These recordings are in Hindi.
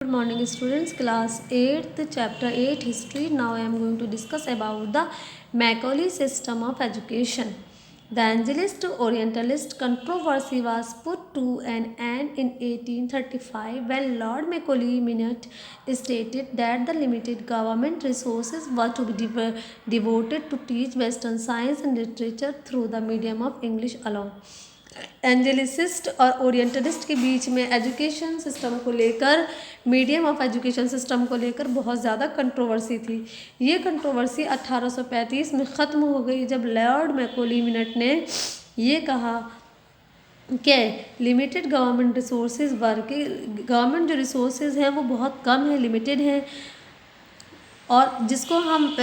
Good morning students, class 8th, chapter 8 history. Now I am going to discuss about the Macaulay system of education. The Angelist Orientalist controversy was put to an end in 1835 when Lord Macaulay Minot stated that the limited government resources were to be devoted to teach Western science and literature through the medium of English alone. एंजेलिसिस्ट और ओरिएंटलिस्ट के बीच में एजुकेशन सिस्टम को लेकर, मीडियम ऑफ एजुकेशन सिस्टम को लेकर बहुत ज़्यादा कंट्रोवर्सी थी। ये कंट्रोवर्सी 1835 में ख़त्म हो गई जब लॉर्ड मैकॉले मिनट ने ये कहा कि limited government resources work, government जो रिसोर्सेज हैं वो बहुत कम है, लिमिटेड हैं, और जिसको हम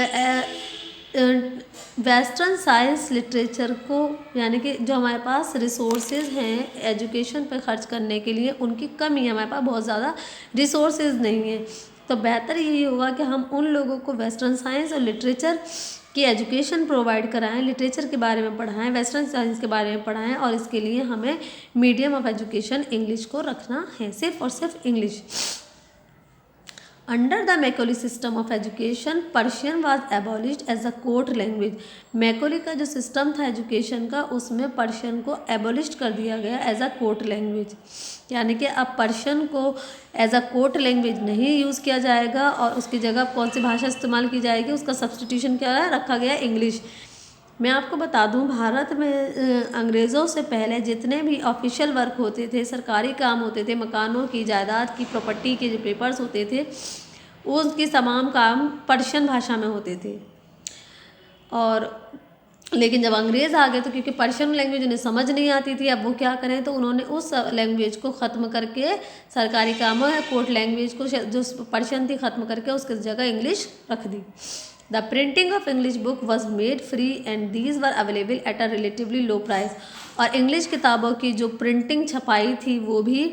वेस्टर्न साइंस लिटरेचर को, यानी कि जो हमारे पास रिसोर्सेज हैं एजुकेशन पर ख़र्च करने के लिए, उनकी कमी है, हमारे पास बहुत ज़्यादा रिसोर्सेज नहीं है। तो बेहतर यही होगा कि हम उन लोगों को वेस्टर्न साइंस और लिटरेचर की एजुकेशन प्रोवाइड कराएं, लिटरेचर के बारे में पढ़ाएं, वेस्टर्न साइंस के बारे में पढ़ाएं, और इसके लिए हमें मीडियम ऑफ एजुकेशन इंग्लिश को रखना है, सिर्फ और सिर्फ English. Under the Macaulay system of education, Persian was abolished as a court language. Macaulay का जो सिस्टम था एजुकेशन का, उसमें पर्शियन को एबोलिश कर दिया गया एज अ कोर्ट लैंग्वेज, यानी कि अब पर्शियन को एज अ कोर्ट लैंग्वेज नहीं यूज़ किया जाएगा, और उसकी जगह कौन सी भाषा इस्तेमाल की जाएगी, उसका सब्सटीट्यूशन क्या है, रखा गया इंग्लिश। मैं आपको बता दूं, भारत में अंग्रेज़ों से पहले जितने भी ऑफिशियल वर्क होते थे, सरकारी काम होते थे, मकानों की, जायदाद की, प्रॉपर्टी के जो पेपर्स होते थे, उसके तमाम काम पर्शियन भाषा में होते थे। और लेकिन जब अंग्रेज़ आ गए तो क्योंकि पर्शियन लैंग्वेज उन्हें समझ नहीं आती थी, अब वो क्या करें, तो उन्होंने उस लैंग्वेज को ख़त्म करके सरकारी कामों या कोर्ट लैंग्वेज को जो पर्शियन थी ख़त्म करके उसकी जगह इंग्लिश रख दी। The printing of English book was made free and these were available at a relatively low price. और इंग्लिश किताबों की जो प्रिंटिंग छपाई थी वो भी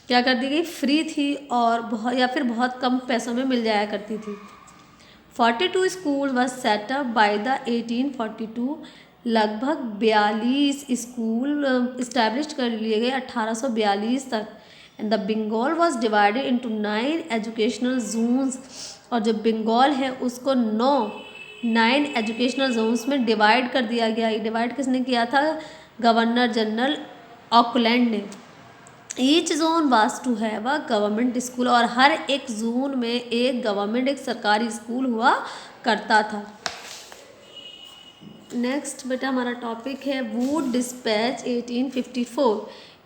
क्या कर दी गई, फ्री थी, और बहुत या फिर बहुत कम पैसों में मिल जाया करती थी। 42 school was setup by the 1842। लगभग 42 स्कूल इस्टेब्लिश कर लिए गए 1842 तक। And the Bengal was divided into 9 educational zones, और जो बंगाल है उसको 9 एजुकेशनल जोन्स में डिवाइड कर दिया गया। ये डिवाइड किसने किया था, गवर्नर जनरल ऑकलैंड ने। Each zone was to have a government school, और हर एक जोन में एक गवर्नमेंट, एक सरकारी स्कूल हुआ करता था। नेक्स्ट बेटा हमारा टॉपिक है Wood dispatch 1854।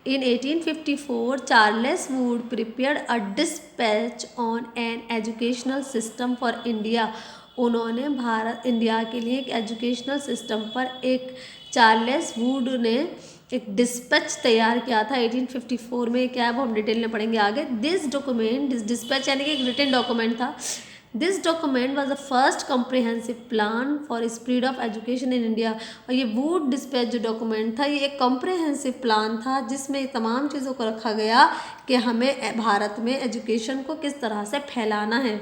In 1854, Charles Wood prepared a dispatch on an educational system for India. उन्होंने भारत इंडिया के लिए एक एजुकेशनल सिस्टम पर एक चार्ल्स वुड ने एक डिस्पैच तैयार किया था 1854 में। क्या है वो हम डिटेल में पढ़ेंगे आगे। दिस डॉक्यूमेंट, दिस डिस्पैच यानी कि एक रिटन डॉक्यूमेंट था। This document was the first comprehensive plan for spread of education in India. और ये वुड डिस्पैच जो डॉक्यूमेंट था, ये एक कॉम्प्रिहेंसिव प्लान था जिसमें तमाम चीज़ों को रखा गया कि हमें भारत में एजुकेशन को किस तरह से फैलाना है।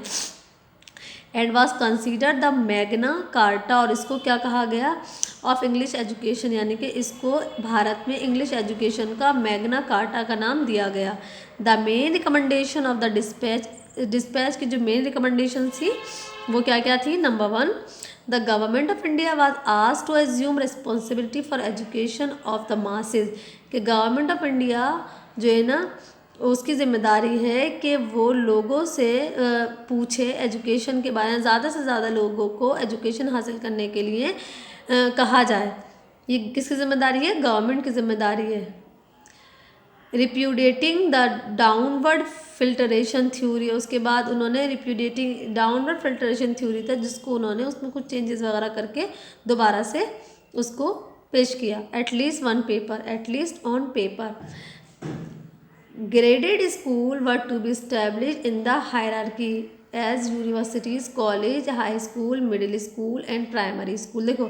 And was considered the Magna carta, और इसको क्या कहा गया, ऑफ इंग्लिश एजुकेशन, यानी कि इसको भारत में इंग्लिश एजुकेशन का मैग्ना कार्टा का नाम दिया गया। The main recommendation of the dispatch की जो मेन रिकमेंडेशन थी वो क्या क्या थी। Number 1, the government of India was asked to assume responsibility for education of the masses, कि गवर्नमेंट ऑफ इंडिया जो है ना, उसकी ज़िम्मेदारी है कि वो लोगों से पूछे एजुकेशन के बारे में, ज़्यादा से ज़्यादा लोगों को एजुकेशन हासिल करने के लिए कहा जाए। ये किसकी ज़िम्मेदारी है, गवर्नमेंट की ज़िम्मेदारी है। रिप्यूडिएटिंग द डाउनवर्ड फिल्टरेशन थ्योरी, उसके बाद उन्होंने रिप्यूडिएटिंग डाउनवर्ड फिल्टरेशन थ्योरी था जिसको उन्होंने उसमें कुछ चेंजेस वगैरह करके दोबारा से उसको पेश किया। At least on paper graded school were to be established in the hierarchy as universities, college, high school, middle school and primary school। देखो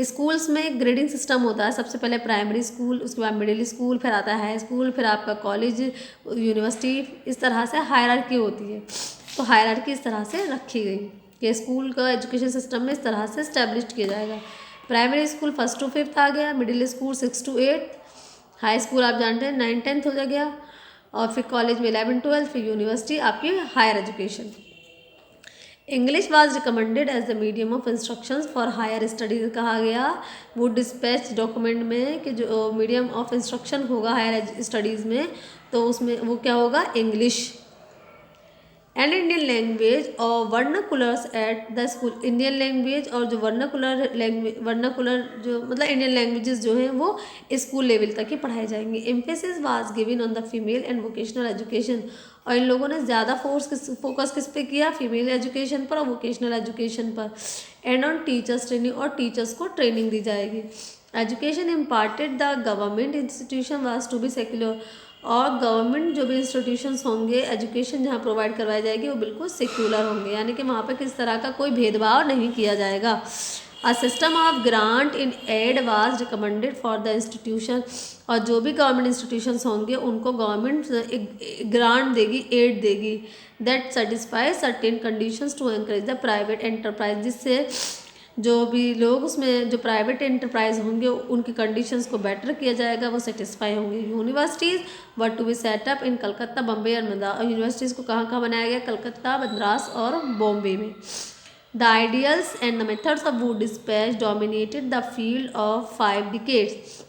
स्कूल्स में ग्रेडिंग सिस्टम होता है, सबसे पहले प्राइमरी स्कूल, उसके बाद मिडिल स्कूल, फिर आता है हाई स्कूल, फिर आपका कॉलेज, यूनिवर्सिटी, इस तरह से हायरार्की होती है। तो हायरार्की इस तरह से रखी गई कि स्कूल का एजुकेशन सिस्टम में इस तरह से इस्टेब्लिश किया जाएगा। Primary school 1st to 5th आ गया, middle school 6th to 8th, high school आप जानते हैं 9th 10th हो गया, और फिर कॉलेज में 11-12, फिर यूनिवर्सिटी आपकी higher education. English was recommended as the medium of instructions for higher studies, कहा गया वुड डिस्पैच डॉक्यूमेंट में कि जो मीडियम ऑफ इंस्ट्रक्शन होगा हायर स्टडीज़ में तो उसमें वो क्या होगा, इंग्लिश। एंड इंडियन लैंग्वेज और vernaculars at the school, Indian language और जो वर्नाकुलर जो मतलब इंडियन लैंग्वेजेस जो हैं वो स्कूल लेवल तक ही पढ़ाए जाएंगे। Emphasis was given on the female and vocational education, और इन लोगों ने ज़्यादा फोकस किस पे किया, फीमेल एजुकेशन पर और वोकेशनल एजुकेशन पर। एंड ऑन टीचर्स ट्रेनिंग, और टीचर्स को ट्रेनिंग दी जाएगी। Education imparted the government institution was to be secular, और गवर्नमेंट जो भी इंस्टीट्यूशंस होंगे एजुकेशन जहाँ प्रोवाइड करवाई जाएगी वो बिल्कुल सेक्युलर होंगे, यानी कि वहाँ पर किस तरह का कोई भेदभाव नहीं किया जाएगा। A system of grant in aid was recommended for the institution, और जो भी गवर्नमेंट इंस्टीट्यूशंस होंगे उनको गवर्नमेंट ग्रांट देगी, एड देगी, that satisfy certain conditions to encourage the private enterprise, जिससे जो भी लोग उसमें जो प्राइवेट एंटरप्राइज होंगे उनकी कंडीशंस को बेटर किया जाएगा, वो सेटिस्फाई होंगे। Universities were to be set up in Calcutta, Bombay और मद्रास, और यूनिवर्सिटीज़ को कहाँ कहाँ बनाया गया, कलकत्ता, मद्रास और बॉम्बे में। The ideals and the methods of Wood dispatch dominated the field of 5 decades.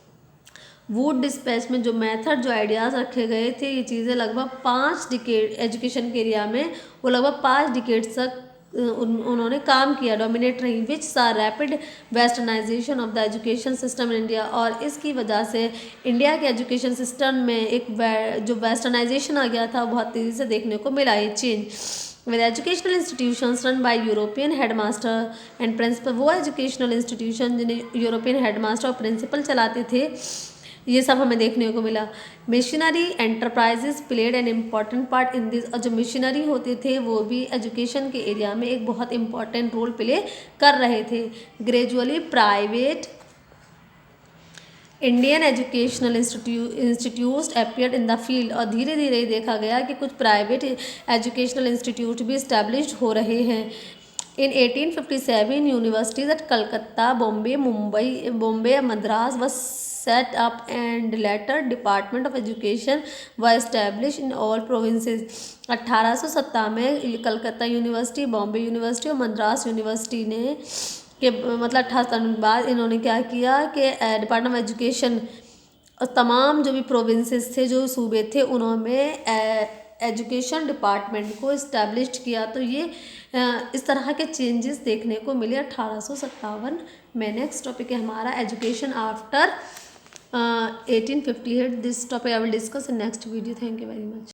Wood dispatch में जो मेथड जो आइडियाज़ रखे गए थे ये चीज़ें लगभग 5 डिकेड एजुकेशन के एरिया में वो लगभग 5 डिकेड्स तक उन्होंने काम किया, डोमिनेट रही, which saw rapid westernisation of the education system in India, और इसकी वजह से इंडिया के एजुकेशन सिस्टम में एक जो वेस्टर्नाइजेशन आ गया था बहुत तेज़ी से देखने को मिला ये change. With educational institutions run by European headmaster and principal, वो एजुकेशनल इंस्टीट्यूशन जिन्हें यूरोपियन हेडमास्टर और प्रिंसिपल चलाते थे, ये सब हमें देखने को मिला। Missionary enterprises played an important part in this, और जो मिशनरी होते थे वो भी एजुकेशन के एरिया में एक बहुत इम्पॉर्टेंट रोल प्ले कर रहे थे। Gradually private Indian educational institute appeared in the field, और धीरे धीरे ही देखा गया कि कुछ प्राइवेट एजुकेशनल इंस्टीट्यूट भी इस्टेब्लिश हो रहे हैं। In 1857 universities at Calcutta, Bombay, Madras was set up and later Department of Education was established in all provinces। 1857 में कलकत्ता यूनिवर्सिटी, बॉम्बे यूनिवर्सिटी और मद्रास यूनिवर्सिटी ने के मतलब 1857 के बाद इन्होंने क्या किया कि डिपार्टमेंट ऑफ एजुकेशन तमाम जो भी प्रोविंसेस थे, जो सूबे थे, उन्होंने एजुकेशन डिपार्टमेंट को इस्टेब्लिश किया। तो ये इस तरह के चेंजेस देखने को मिले 1857 में। नेक्स्ट टॉपिक है हमारा education after 1858। This topic I will discuss in next video. Thank you very much.